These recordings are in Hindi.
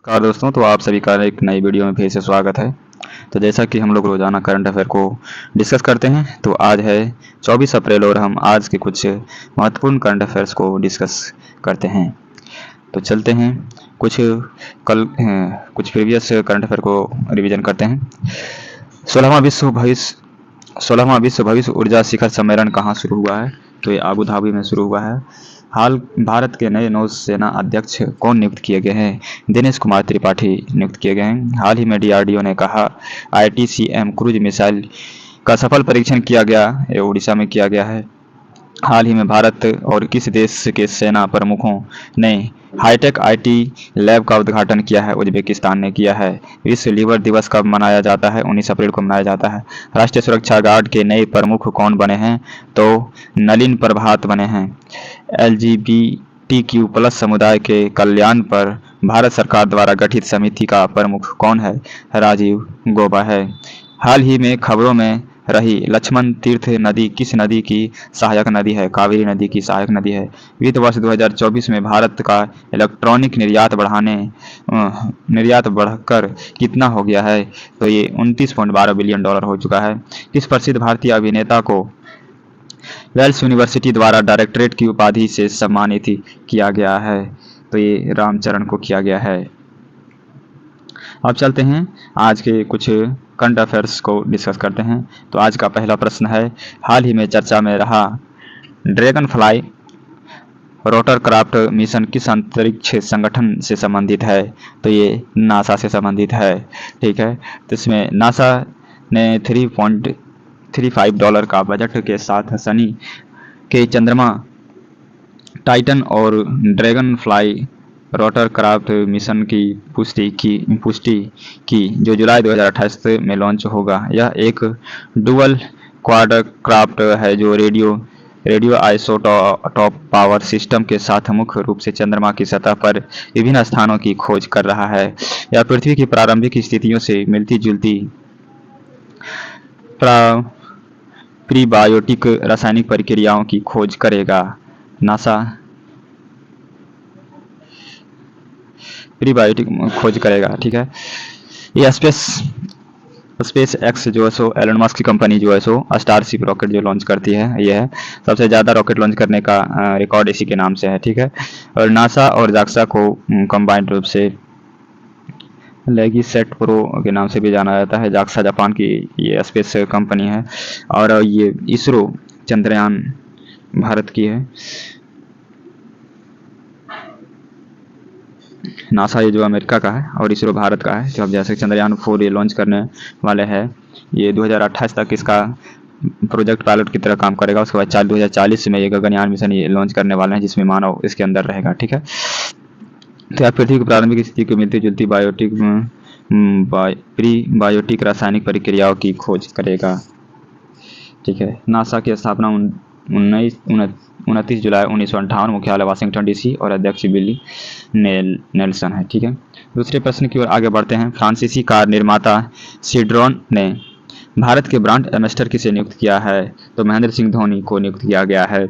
नमस्कार दोस्तों, तो आप सभी का एक नई वीडियो में फिर से स्वागत है। तो जैसा कि हम लोग रोजाना करंट अफेयर को डिस्कस करते हैं, तो आज है 24 अप्रैल और हम आज के कुछ महत्वपूर्ण करंट अफेयर्स को डिस्कस करते हैं। तो चलते हैं कुछ कुछ प्रीवियस करंट अफेयर को रिवीजन करते हैं। 16वां विश्व भविष्य ऊर्जा शिखर सम्मेलन कहाँ शुरू हुआ है? तो ये आबू धाबी में शुरू हुआ है। हाल भारत के नए नौसेना अध्यक्ष कौन नियुक्त किए गए हैं? दिनेश कुमार त्रिपाठी नियुक्त किए गए हैं। हाल ही में डीआरडीओ ने कहा ITCM क्रूज मिसाइल का सफल परीक्षण किया गया, ये उड़ीसा में किया गया है। हाल ही में भारत और किस देश के सेना प्रमुखों ने हाईटेक IT लैब का उद्घाटन किया है? उज्बेकिस्तान ने किया है। विश्व लीवर दिवस कब मनाया जाता है? 19 अप्रैल को मनाया जाता है। राष्ट्रीय सुरक्षा गार्ड के नए प्रमुख कौन बने हैं? तो नलिन प्रभात बने हैं। LGBTQ+ समुदाय के कल्याण पर भारत सरकार द्वारा गठित समिति का प्रमुख कौन है? राजीव गौबा है। हाल ही में खबरों में रही लक्ष्मण तीर्थ नदी किस नदी की सहायक नदी है? कावेरी नदी की सहायक नदी है। वित्त वर्ष 2024 में भारत का इलेक्ट्रॉनिक निर्यात बढ़कर कितना हो गया है? तो ये $29.12 बिलियन हो चुका है। किस प्रसिद्ध भारतीय अभिनेता को वेल्स यूनिवर्सिटी द्वारा डायरेक्टरेट की उपाधि से सम्मानित किया गया है? तो ये रामचरण को किया गया है। अब चलते हैं आज के कुछ करंट अफेयर्स को डिस्कस करते हैं। तो आज का पहला प्रश्न है, हाल ही में चर्चा में रहा ड्रैगन फ्लाई रोटरक्राफ्ट मिशन किस अंतरिक्ष संगठन से संबंधित है? तो ये नासा से संबंधित है। ठीक है, तो इसमें नासा ने $3.35 का बजट के साथ शनि के चंद्रमा टाइटन और ड्रैगन फ्लाई रोटरक्राफ्ट मिशन की पुष्टि की जो जुलाई 2028 में लॉन्च होगा। यह एक डुअल क्वाडक्राफ्ट है जो रेडियो आइसोटॉप पावर सिस्टम के साथ मुख्य रूप से चंद्रमा की सतह पर विभिन्न स्थानों की खोज कर रहा है। यह पृथ्वी की प्रारंभिक स्थितियों से मिलती जुलती प्रीबायोटिक रासायनिक प्रक्रियाओं की खोज करेगा। नासा प्रीबायोटिक खोज करेगा। ठीक है, ये स्पेस एक्स जो है सो एलन मस्क की कंपनी जो है सो स्टारशिप रॉकेट जो लॉन्च करती है, ये है सबसे ज़्यादा रॉकेट लॉन्च करने का रिकॉर्ड इसी के नाम से है। ठीक है, और नासा और जाक्सा को कंबाइंड रूप से लेगीसेट प्रो के नाम से भी जाना जाता है। जाक्सा जापान की ये स्पेस कंपनी है और ये इसरो चंद्रयान भारत की है। नासा ये जो अमेरिका का है और इसरो भारत का है। जो अब जैसे चंद्रयान 4 ये लॉन्च करने वाले हैं, ये 2028 तक इसका प्रोजेक्ट पायलट की तरह काम करेगा। उसके बाद 2040 में ये गगनयान मिशन ये लॉन्च करने वाले हैं जिसमें मानव इसके अंदर रहेगा। ठीक है, तो पृथ्वी की प्रारंभिक स्थिति को मिलती जुलती प्रीबायोटिक रासायनिक प्रक्रियाओं की खोज करेगा। ठीक है, नासा की स्थापना 29 जुलाई 1958, मुख्यालय वाशिंगटन DC और अध्यक्ष बिली नेल्सन है। ठीक है, दूसरे प्रश्न की ओर आगे बढ़ते हैं। फ्रांसीसी कार निर्माता सिड्रोन ने भारत के ब्रांड एम्बेसडर किसे नियुक्त किया है? तो महेंद्र सिंह धोनी को नियुक्त किया गया है।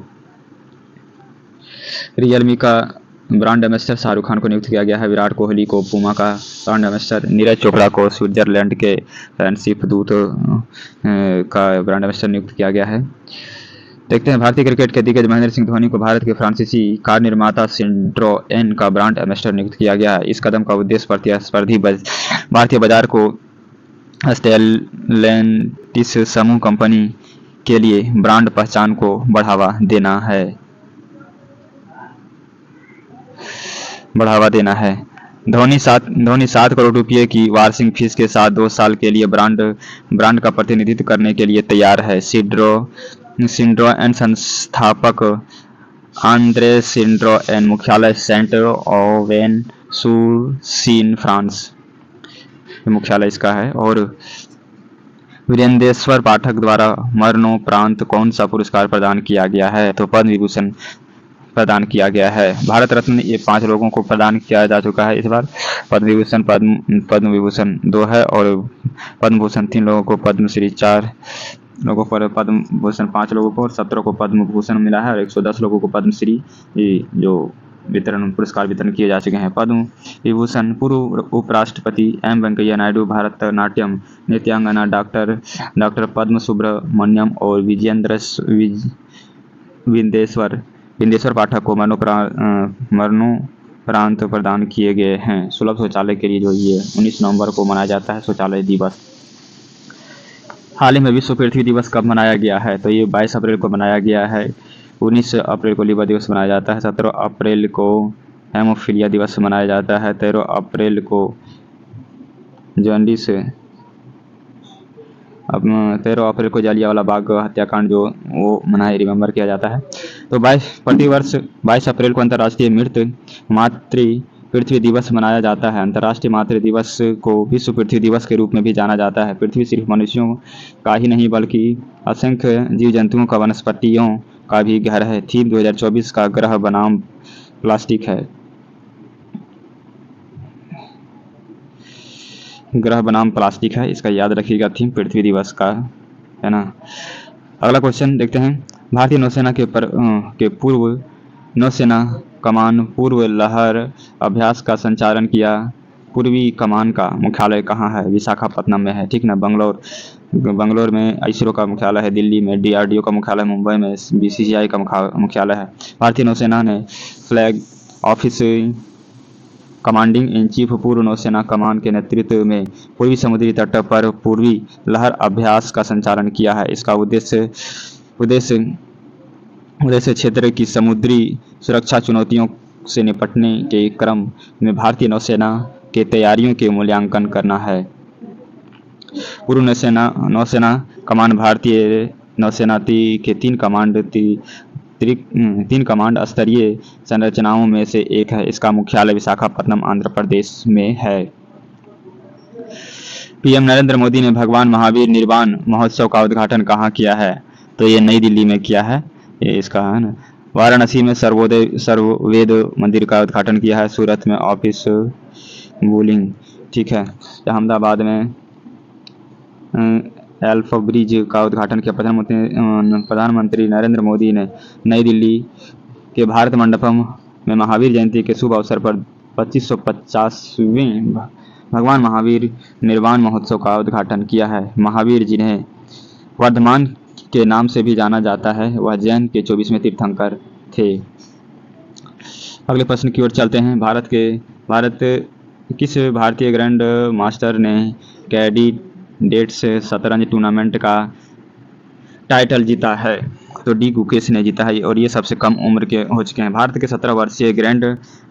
रियलमी का ब्रांड एम्बेसडर शाहरुख खान को नियुक्त किया गया है। विराट कोहली को पुमा का ब्रांड एम्बेसडर, नीरज चोपड़ा को स्विट्जरलैंड के फ्रेंडशिप दूत का ब्रांड एम्बेसडर नियुक्त किया गया है। देखते हैं, भारतीय क्रिकेट के दिग्गज महेंद्र सिंह धोनी को भारत के फ्रांसीसी कार निर्माता सिड्रोन का ब्रांड एम्बेसडर नियुक्त किया गया है। इस कदम का उद्देश्य प्रतिस्पर्धी भारतीय बाजार को स्टेलेंटिस समूह कंपनी के लिए ब्रांड पहचान को बढ़ावा देना है। धोनी 7 करोड़ रुपये की वार्षिक फीस के साथ 2 साल के लिए ब्रांड का प्रतिनिधित्व करने के लिए तैयार है। सिड्रोन संस्थापक आंद्रे सिड्रोन, मुख्यालय सेंट ओवेन सुर सीन, फ्रांस, मुख्यालय इसका है। और वीरेंद्रेश्वर पाठक द्वारा मरणोपरांत कौन सा पुरस्कार प्रदान किया गया है? तो पद्म विभूषण प्रदान किया गया है। भारत रत्न ये 5 लोगों को प्रदान किया जा चुका है इस बार। पद्म विभूषण 2 है और पद्म भूषण 3 लोगों को, पद्मश्री 4 लोगों पर, पद्म भूषण 5 लोगों को और 17 को पद्म भूषण मिला है और 110 लोगों को पद्मश्री जो पुरस्कार वितरण किए जा चुके हैं। पद्म विभूषण पूर्व उपराष्ट्रपति एम वेंकैया नायडू, भारतनाट्यम नृत्यांगना डॉक्टर पद्म सुब्रमण्यम और विंदेश्वर पाठक को मरणोपरांत प्रदान किए गए हैं। सुलभ शौचालय के लिए जो ये 19 नवंबर को मनाया जाता है शौचालय दिवस। हाल ही में विश्व पृथ्वी दिवस कब मनाया गया है? तो ये 22 अप्रैल को मनाया गया है। 19 अप्रैल को लीवर दिवस मनाया जाता है। 17 अप्रैल को हेमोफीलिया दिवस मनाया जाता है। 13 अप्रैल को जॉन्डिस 13 अप्रैल को जलियांवाला बाग हत्याकांड जो वो रिमेंबर किया जाता है। तो प्रतिवर्ष 22 अप्रैल को अंतर्राष्ट्रीय मृत मातृ पृथ्वी दिवस मनाया जाता है। अंतर्राष्ट्रीय मातृ दिवस को विश्व पृथ्वी दिवस के रूप में भी जाना जाता है। पृथ्वी सिर्फ मनुष्यों का ही नहीं बल्कि असंख्य जीव जंतुओं का, वनस्पतियों का भी घर है। थीम 2024 का ग्रह बनाम प्लास्टिक है। ग्रह बनाम प्लास्टिक है, इसका याद रखिएगा थीम पृथ्वी दिवस का, है ना। अगला क्वेश्चन देखते हैं। भारतीय नौसेना के पूर्व नौसेना कमान पूर्व लहर अभ्यास का संचालन किया। पूर्वी कमान का मुख्यालय कहाँ है? विशाखापत्तनम में है, ठीक ना। बंगलोर में इसरो का मुख्यालय है। दिल्ली में DRDO का मुख्यालय, मुंबई में BCCI का मुख्यालय है। भारतीय नौसेना ने flag office commanding in chief पूर्व नौसेना कमान के नेतृत्व में पूर्वी समुद्री तट पर पूर्वी लहर अभ्यास का संचालन किया है। इसका उद्देश्य क्षेत्र की समुद्री सुरक्षा चुनौतियों से निपटने के क्रम में भारतीय नौसेना के तैयारियों के मूल्यांकन करना है। पूर्व नौसेना कमान भारतीय नौसेना के तीन कमांड स्तरीय संरचनाओं में से एक है। इसका मुख्यालय विशाखापत्तनम आंध्र प्रदेश में है। PM नरेंद्र मोदी ने भगवान महावीर निर्वाण महोत्सव का उद्घाटन कहाँ किया है? तो ये नई दिल्ली में किया है। ये इसका है ना। वाराणसी में सर्ववेद मंदिर का उद्घाटन किया है। सूरत में ऑफिस बोलिंग, ठीक है। अहमदाबाद में एल्फ ब्रिज का उद्घाटन किया। प्रधानमंत्री नरेंद्र मोदी ने नई दिल्ली के भारत मंडपम में महावीर जयंती के शुभ अवसर पर 2550वें भगवान महावीर निर्वाण महोत्सव का उद्घाटन किया है। महावीर जिन्हें वर्धमान के नाम से भी जाना जाता है, वह जैन के 24वें तीर्थंकर थे। अगले प्रश्न की ओर चलते हैं। किस भारतीय ग्रैंड मास्टर ने कैंडिडेट्स शतरंज टूर्नामेंट का टाइटल जीता है? तो डी गुकेश ने जीता है और ये सबसे कम उम्र के हो चुके हैं। भारत के 17 वर्षीय ग्रैंड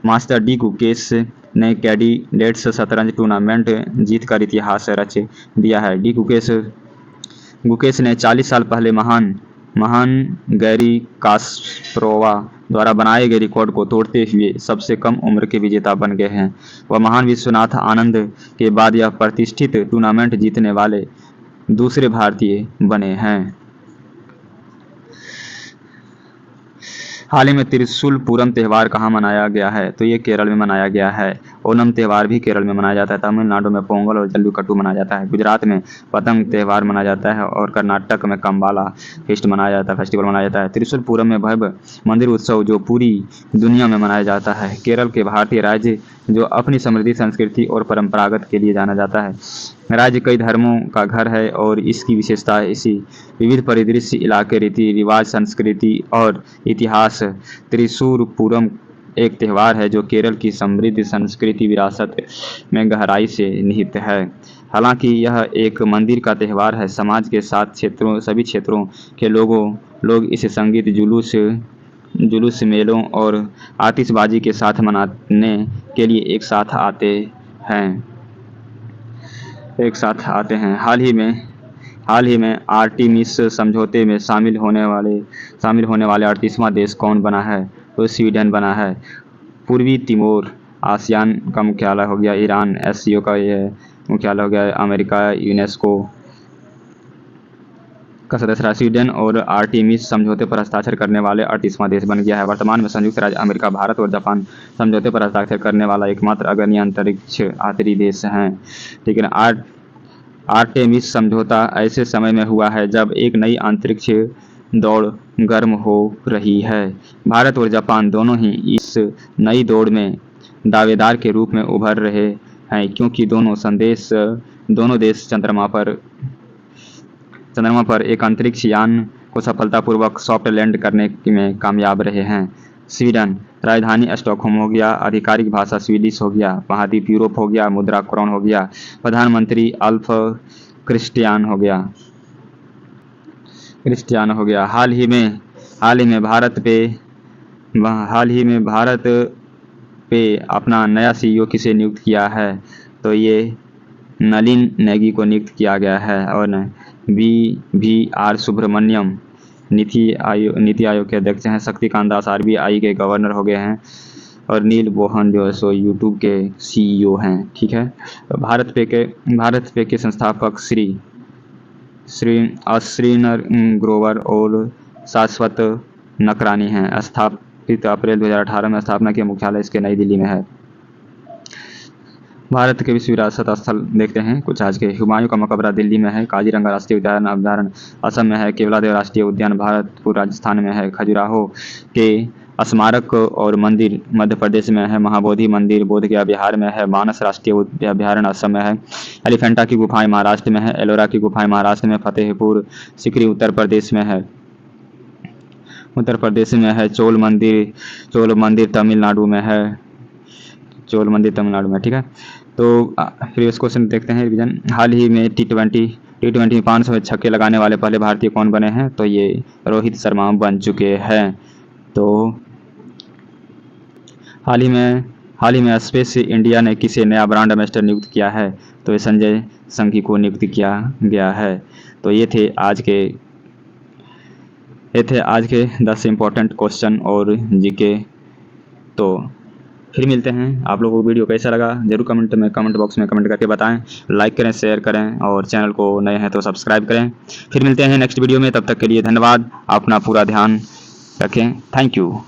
मास्टर डी गुकेश ने कैंडिडेट्स शतरंज टूर्नामेंट जीतकर इतिहास रच दिया है। डी गुकेश ने 40 साल पहले महान गैरी कास्परोवा द्वारा बनाए गए रिकॉर्ड को तोड़ते हुए सबसे कम उम्र के विजेता बन गए हैं। वह महान विश्वनाथ आनंद के बाद यह प्रतिष्ठित टूर्नामेंट जीतने वाले दूसरे भारतीय बने हैं। हाल ही में त्रिशूल पूरम त्यौहार कहाँ मनाया गया है? तो ये केरल में मनाया गया है। ओणम त्यौहार भी केरल में मनाया जाता है। तमिलनाडु में पोंगल और जल्लीकट्टू मनाया जाता है। गुजरात में पतंग त्यौहार मनाया जाता है और कर्नाटक में कंबाला फेस्टिवल मनाया जाता है। त्रिशूल पूरम में भव्य मंदिर उत्सव जो पूरी दुनिया में मनाया जाता है। केरल के भारतीय राज्य जो अपनी समृद्ध संस्कृति और परंपरागत के लिए जाना जाता है। राज्य कई धर्मों का घर है और इसकी विशेषता इसी विविध परिदृश्य, इलाके, रीति रिवाज, संस्कृति और इतिहास। त्रिशूल पूरम एक त्यौहार है जो केरल की समृद्ध संस्कृति विरासत में गहराई से निहित है। हालांकि यह एक मंदिर का त्यौहार है, समाज के सभी क्षेत्रों के लोग इसे संगीत, जुलूस, मेलों और आतिशबाजी के साथ मनाने के लिए एक साथ आते हैं। हाल ही में आर्टेमिस समझौते में शामिल होने वाले 38वां देश कौन बना है? तो स्वीडन बना है। पूर्वी तिमोर आसियान का मुख्यालय हो गया। ईरान SCO का यह मुख्यालय हो गया। अमेरिका यूनेस्को का सदस्य रहा। स्वीडन और आर्टेमिस समझौते पर हस्ताक्षर करने वाले 38वां देश बन गया है। वर्तमान में संयुक्त राज्य अमेरिका, भारत और जापान समझौते पर हस्ताक्षर करने वाला एकमात्र अग्रणी अंतरिक्ष यात्री देश हैं, ठीक है ना। आर्टेमिस समझौता ऐसे समय में हुआ है जब एक नई अंतरिक्ष दौड़ गर्म हो रही है। भारत और जापान दोनों ही इस नई दौड़ में दावेदार के रूप में उभर रहे हैं, क्योंकि दोनों देश चंद्रमा पर एक अंतरिक्ष यान को सफलतापूर्वक सॉफ्ट लैंड करने में कामयाब रहे हैं। स्वीडन, राजधानी स्टॉकहोम हो गया, आधिकारिक भाषा स्वीडिश हो गया, महाद्वीप यूरोप हो गया, मुद्रा क्रोन हो गया, प्रधानमंत्री अल्फ क्रिस्टियान हो गया। हाल ही में भारत पे अपना नया CEO किसे नियुक्त किया है, तो ये नलिन नेगी को नियुक्त किया गया है। और VVR सुब्रमण्यम नीति आयोग के अध्यक्ष हैं। शक्तिकांत दास RBI के गवर्नर हो गए हैं। और नील बोहन जो है सो YouTube के CEO हैं। ठीक है, तो भारत पे के संस्थापक श्री अश्विनर ग्रोवर और शाश्वत नकरानी हैं। स्थापित अप्रैल 2018 में, स्थापना की मुख्यालय इसके नई दिल्ली में है। भारत के विश्व विरासत स्थल देखते हैं कुछ आज के। हुमायूं का मकबरा दिल्ली में है। काजीरंगा राष्ट्रीय उद्यान अभयारण्य असम में है। केवलादेव राष्ट्रीय उद्यान भरतपुर राजस्थान में है। खजुराहो के स्मारक और मंदिर मध्य प्रदेश में है। महाबोधि मंदिर बोधगया बिहार में है। मानस राष्ट्रीय अभयारण्य असम में है। एलिफेंटा की गुफाएं महाराष्ट्र में है। एलोरा की गुफाएं महाराष्ट्र में। फतेहपुर सीकरी उत्तर प्रदेश में है। चोल मंदिर तमिलनाडु में है। ठीक है, तो प्रीवियस क्वेश्चन देखते हैं रिवीजन। हाल ही में टी20 में 500 छक्के लगाने वाले पहले भारतीय कौन बने हैं, तो ये रोहित शर्मा बन चुके हैं। तो हाल ही में स्पेस इंडिया ने किसे नया ब्रांड एम्बेसडर नियुक्त किया है, तो ये संजय संघी को नियुक्त किया गया है। तो ये थे आज के 10 इम्पोर्टेंट क्वेश्चन और जीके। तो फिर मिलते हैं। आप लोगों को वीडियो कैसा लगा जरूर कमेंट बॉक्स में कमेंट करके बताएं। लाइक करें, शेयर करें और चैनल को नए हैं तो सब्सक्राइब करें। फिर मिलते हैं नेक्स्ट वीडियो में, तब तक के लिए धन्यवाद। अपना पूरा ध्यान रखें। Thank you.